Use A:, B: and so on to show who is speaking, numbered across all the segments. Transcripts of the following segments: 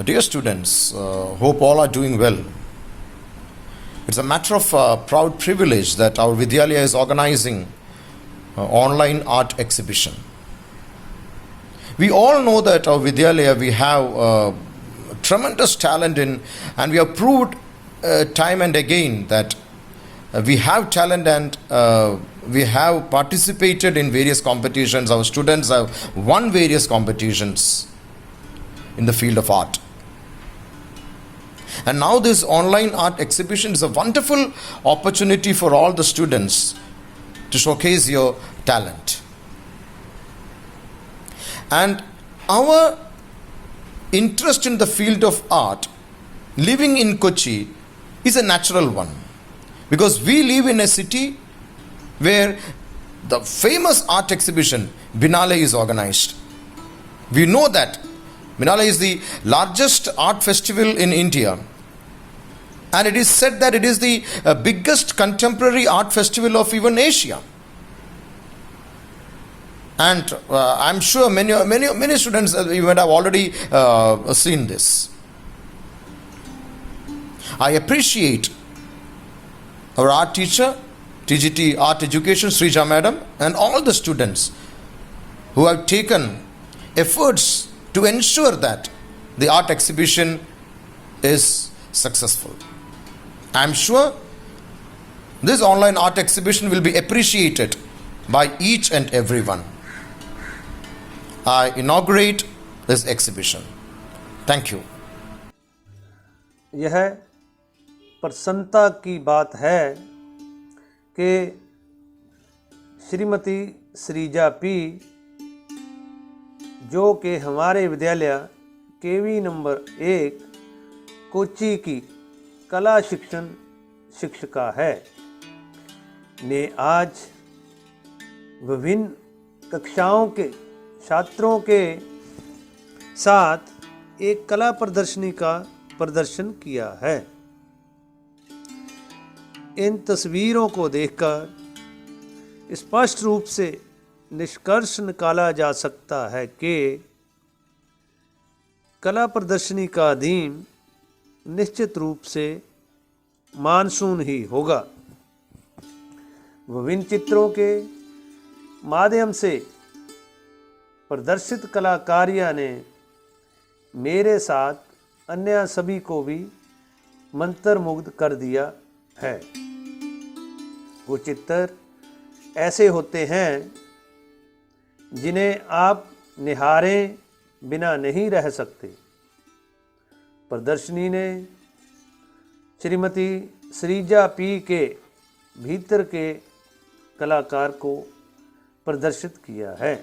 A: Dear students, hope all are doing well. It's a matter of proud privilege that our Vidyalaya is organizing online art exhibition. We all know that our Vidyalaya, we have tremendous talent in, and we have proved time and again that we have talent and we have participated in various competitions. Our students have won various competitions in the field of art. And now this online art exhibition is a wonderful opportunity for all the students to showcase your talent. And our interest in the field of art, living in Kochi, is a natural one. Because we live in a city where the famous art exhibition, Biennale, is organized. We know that Biennale is the largest art festival in India, and it is said that it is the biggest contemporary art festival of even Asia. And I'm sure many students even have already seen this. I appreciate our art teacher, TGT Art Education, Srija Madam, and all the students who have taken efforts to ensure that the art exhibition is successful. I am sure this online art exhibition will be appreciated by each and everyone. I inaugurate this exhibition. Thank you.
B: यह प्रसन्नता की बात है कि Shrimati Sreeja P, जो कि हमारे विद्यालय केवी नंबर 1 कोच्चि की कला शिक्षण शिक्षिका है, ने आज विभिन्न कक्षाओं के छात्रों के साथ एक कला प्रदर्शनी का प्रदर्शन किया है। इन तस्वीरों को देखकर स्पष्ट रूप से निष्कर्ष निकाला जा सकता है कि कला प्रदर्शनी का थीम निश्चित रूप से मानसून ही होगा। विभिन्न चित्रों के माध्यम से प्रदर्शित कलाकारिया ने मेरे साथ अन्य सभी को भी मंत्रमुग्ध कर दिया है। वो चित्र ऐसे होते हैं जिन्हें आप निहारे बिना नहीं रह सकते। प्रदर्शनी ने श्रीमती श्रीजा पी के भीतर के कलाकार को प्रदर्शित किया है।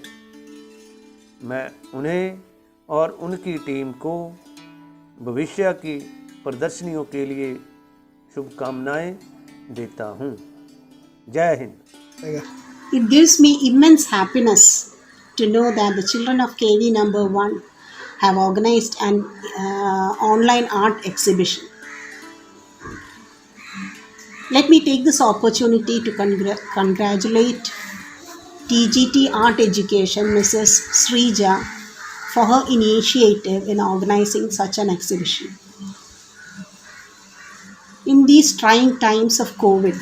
B: मैं उन्हें और उनकी टीम को भविष्य की प्रदर्शनियों के लिए शुभकामनाएं देता हूं। जय Hind.
C: It gives me immense happiness to know that the children of KV number 1 have organized an online art exhibition. Let me take this opportunity to congratulate TGT Art Education, Mrs. Srija, for her initiative in organizing such an exhibition. In these trying times of COVID,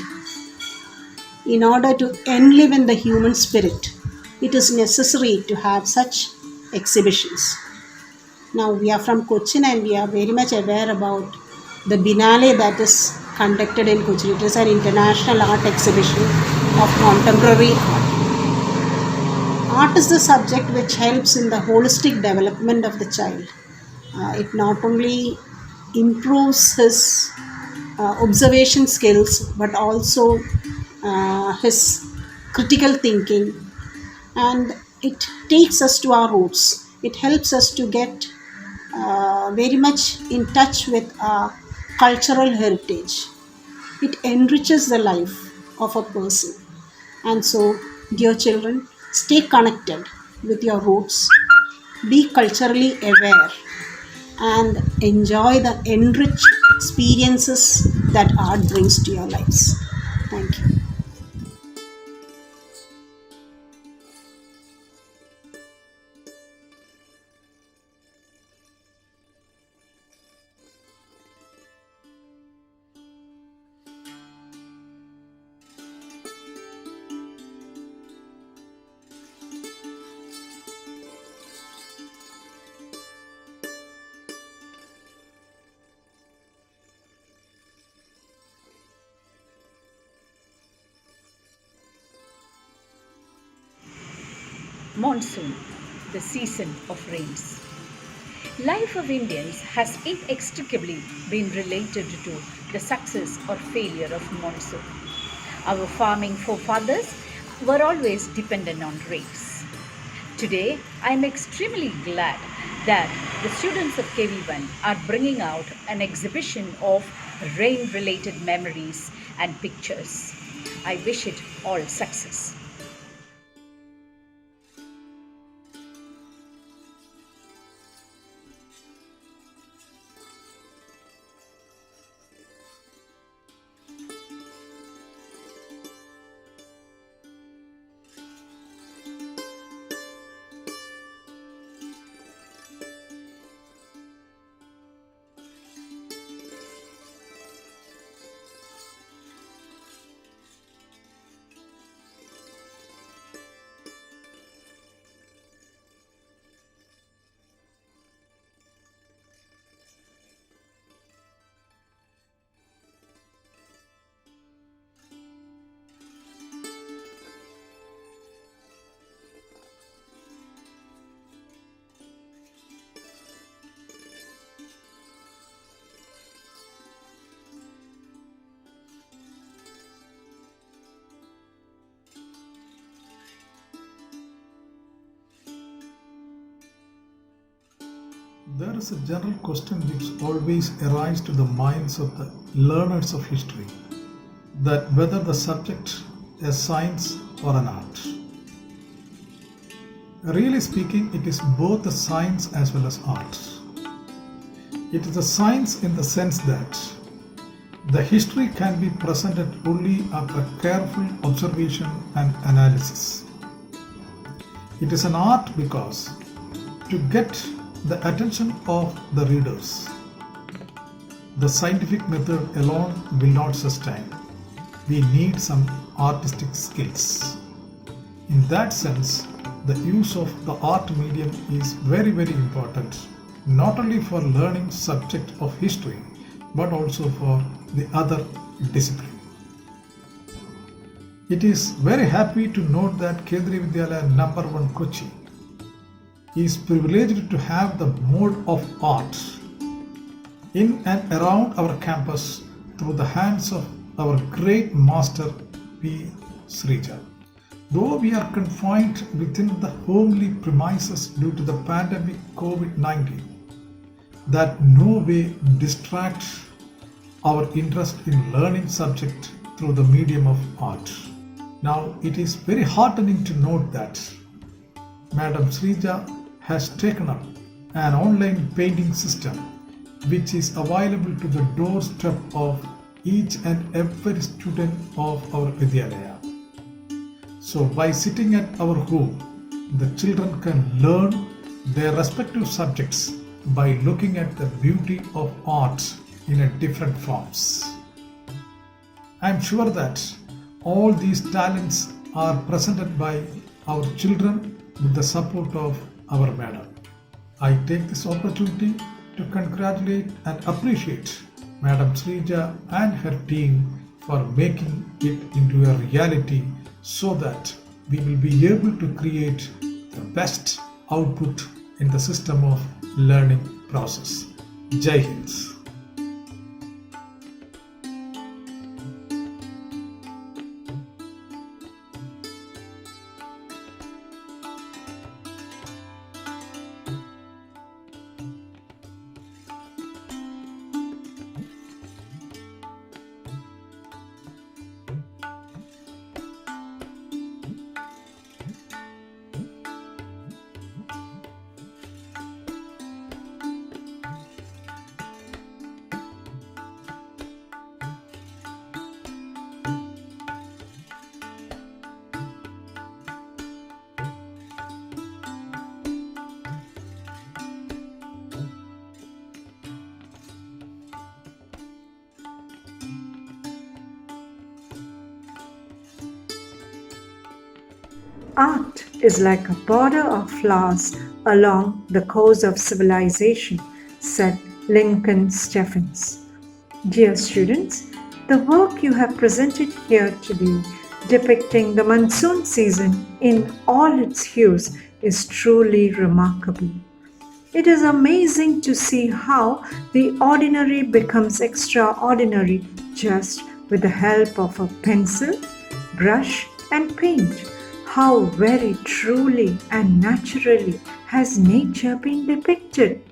C: in order to enlive in the human spirit, it is necessary to have such exhibitions. Now, we are from Cochin and we are very much aware about the Biennale that is conducted in Cochin. It is an international art exhibition of contemporary art. Art is the subject which helps in the holistic development of the child. It not only improves his observation skills but also his critical thinking, and it takes us to our roots. It helps us to get very much in touch with our cultural heritage. It enriches the life of a person. And so, dear children, stay connected with your roots, be culturally aware, and enjoy the enriched experiences that art brings to your lives. Thank you.
D: monsoon, the season of rains. Life of Indians has inextricably been related to the success or failure of monsoon. Our farming forefathers were always dependent on rains. Today, I am extremely glad that the students of KV1 are bringing out an exhibition of rain-related memories and pictures. I wish it all success.
E: There is a general question which always arises to the minds of the learners of history, that whether the subject is science or an art. Really speaking, it is both a science as well as art. It is a science in the sense that the history can be presented only after careful observation and analysis. It is an art because to get the attention of the readers, the scientific method alone will not sustain. We need some artistic skills. In that sense, the use of the art medium is very, very important, not only for learning subject of history, but also for the other discipline. It is very happy to note that Kendriya Vidyalaya number 1 Kochi is privileged to have the mode of art in and around our campus through the hands of our great master P. Srija. Though we are confined within the homely premises due to the pandemic COVID-19, that no way distracts our interest in learning subject through the medium of art. Now, it is very heartening to note that Madam Srija has taken up an online painting system which is available to the doorstep of each and every student of our Vidyalaya. So by sitting at our home, the children can learn their respective subjects by looking at the beauty of art in a different forms. I am sure that all these talents are presented by our children with the support of our madam. I take this opportunity to congratulate and appreciate Madam Srija and her team for making it into a reality so that we will be able to create the best output in the system of learning process. Jai Hind.
F: Art is like a border of flowers along the course of civilization, said Lincoln Steffens. Dear students, the work you have presented here today depicting the monsoon season in all its hues is truly remarkable. It is amazing to see how the ordinary becomes extraordinary just with the help of a pencil, brush, and paint. How very truly and naturally has nature been depicted?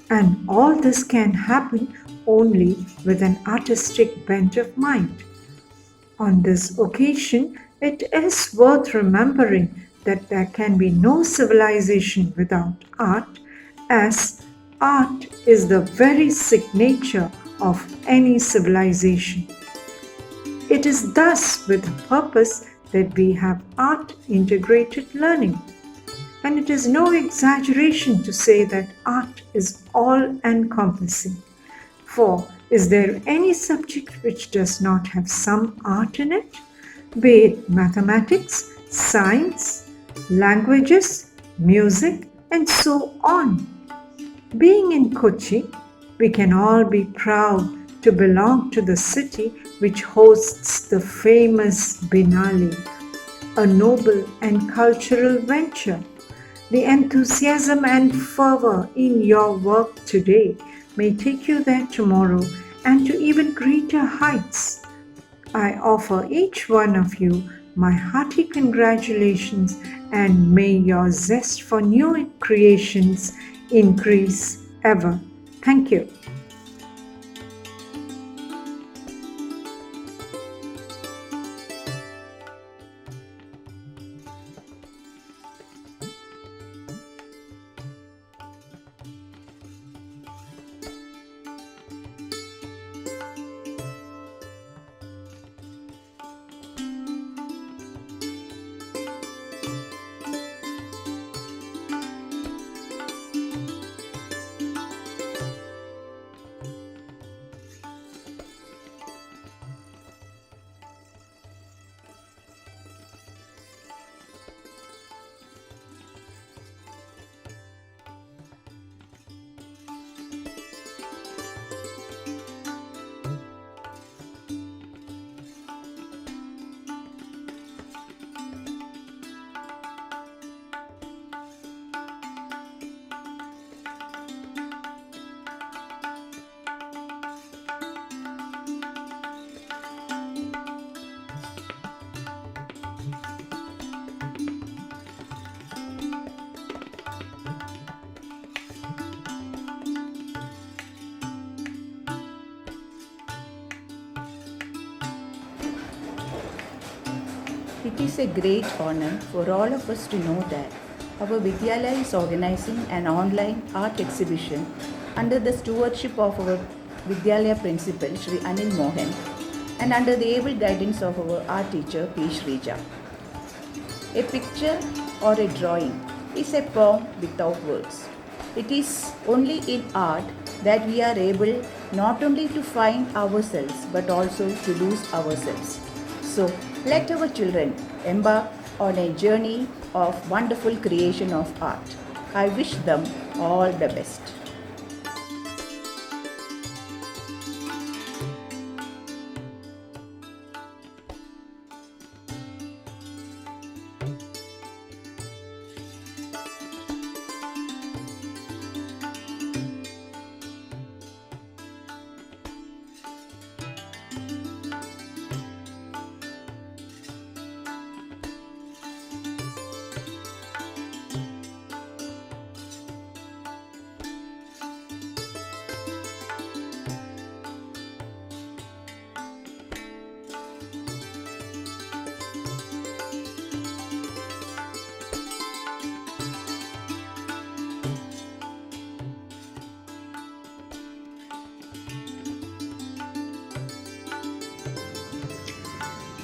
F: And all this can happen only with an artistic bent of mind. On this occasion, it is worth remembering that there can be no civilization without art, as art is the very signature of any civilization. It is thus with a purpose that we have art integrated learning. And it is no exaggeration to say that art is all encompassing. For is there any subject which does not have some art in it? Be it mathematics, science, languages, music, and so on. Being in Kochi, we can all be proud to belong to the city which hosts the famous Binali, a noble and cultural venture. The enthusiasm and fervor in your work today may take you there tomorrow and to even greater heights. I offer each one of you my hearty congratulations and may your zest for new creations increase ever. Thank you.
G: It is a great honor for all of us to know that our Vidyalaya is organizing an online art exhibition under the stewardship of our Vidyalaya principal Shri Anil Mohan and under the able guidance of our art teacher P. Shrija. A picture or a drawing is a poem without words. It is only in art that we are able not only to find ourselves but also to lose ourselves. So let our children embark on a journey of wonderful creation of art. I wish them all the best.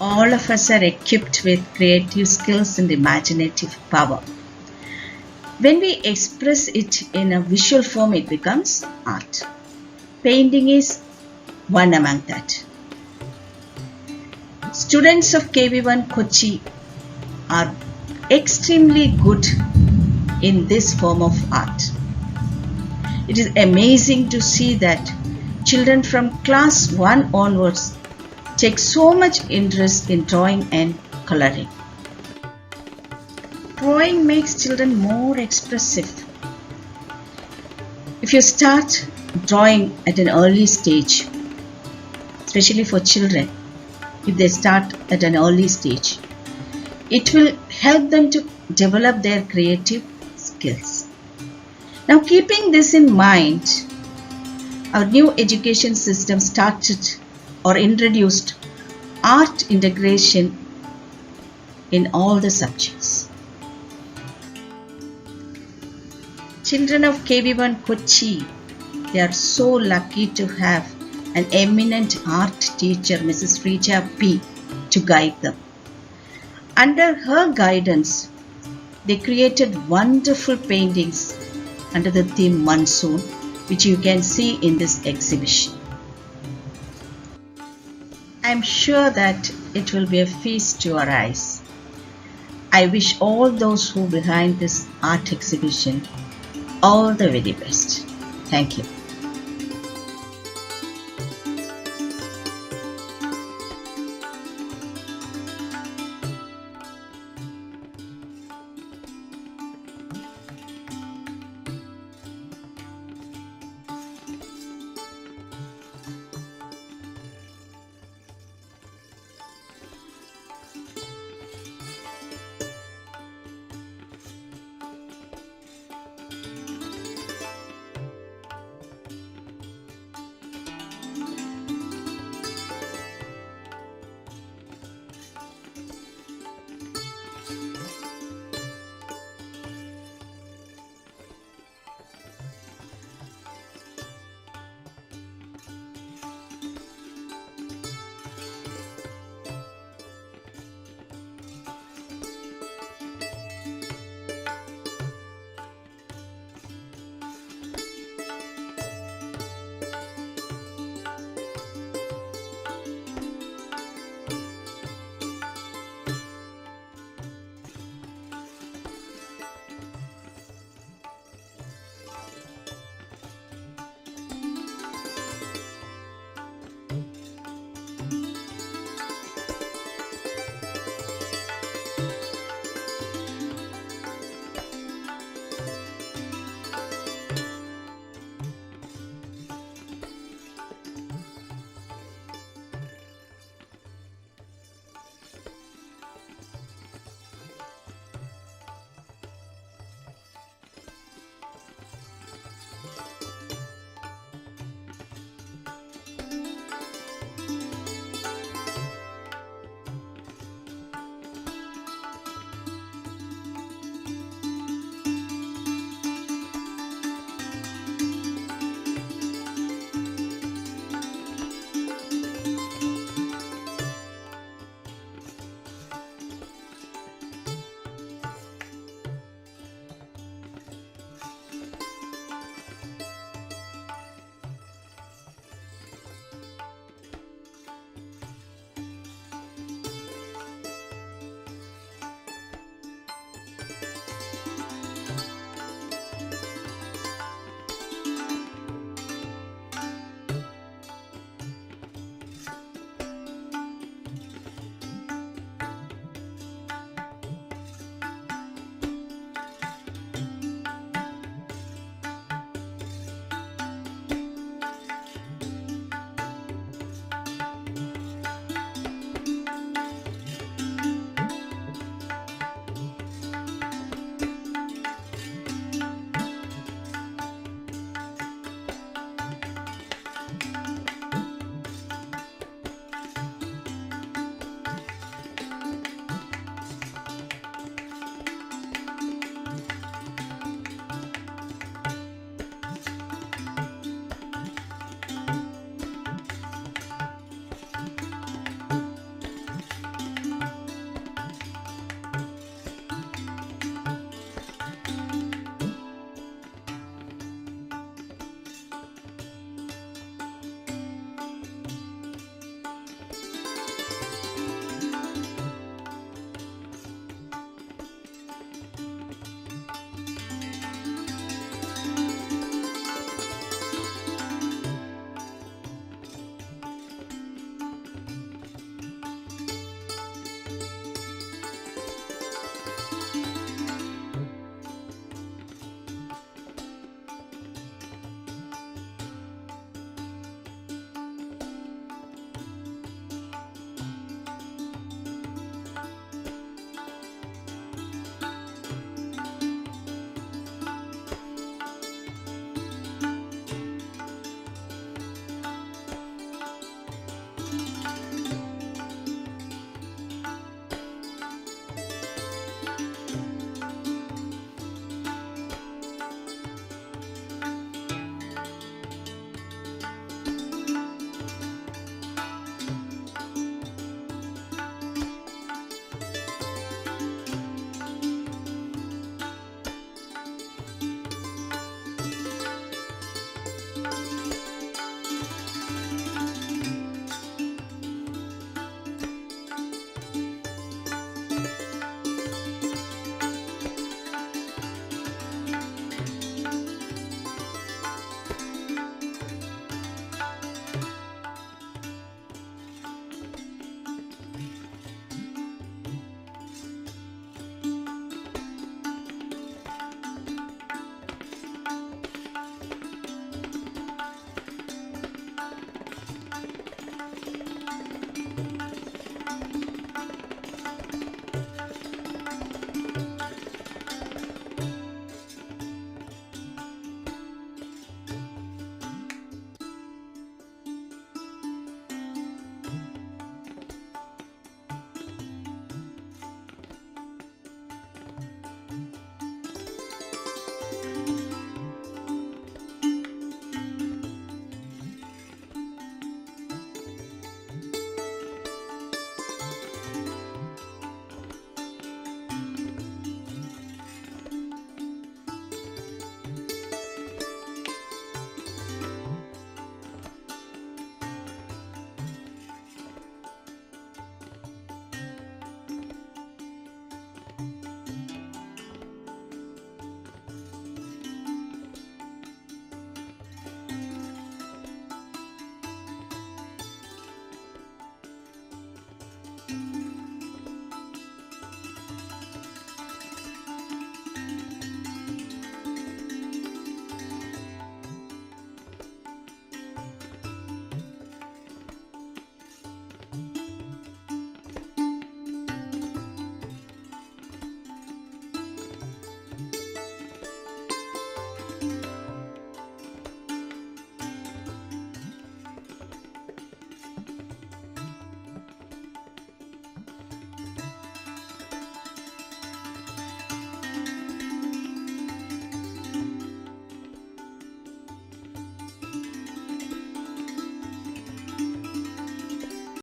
H: All of us are equipped with creative skills and imaginative power. When we express it in a visual form, it becomes art. Painting is one among that. Students of KV1 Kochi are extremely good in this form of art. It is amazing to see that children from class 1 onwards take so much interest in drawing and coloring. Drawing makes children more expressive. If you start drawing at an early stage, especially for children, if they start at an early stage, it will help them to develop their creative skills. Now, keeping this in mind, our new education system started or introduced art integration in all the subjects. Children of KB1 Kochi, they are so lucky to have an eminent art teacher, Mrs. Rija P, to guide them. Under her guidance, they created wonderful paintings under the theme Monsoon, which you can see in this exhibition. I am sure that it will be a feast to our eyes. I wish all those who are behind this art exhibition all the very best. Thank you.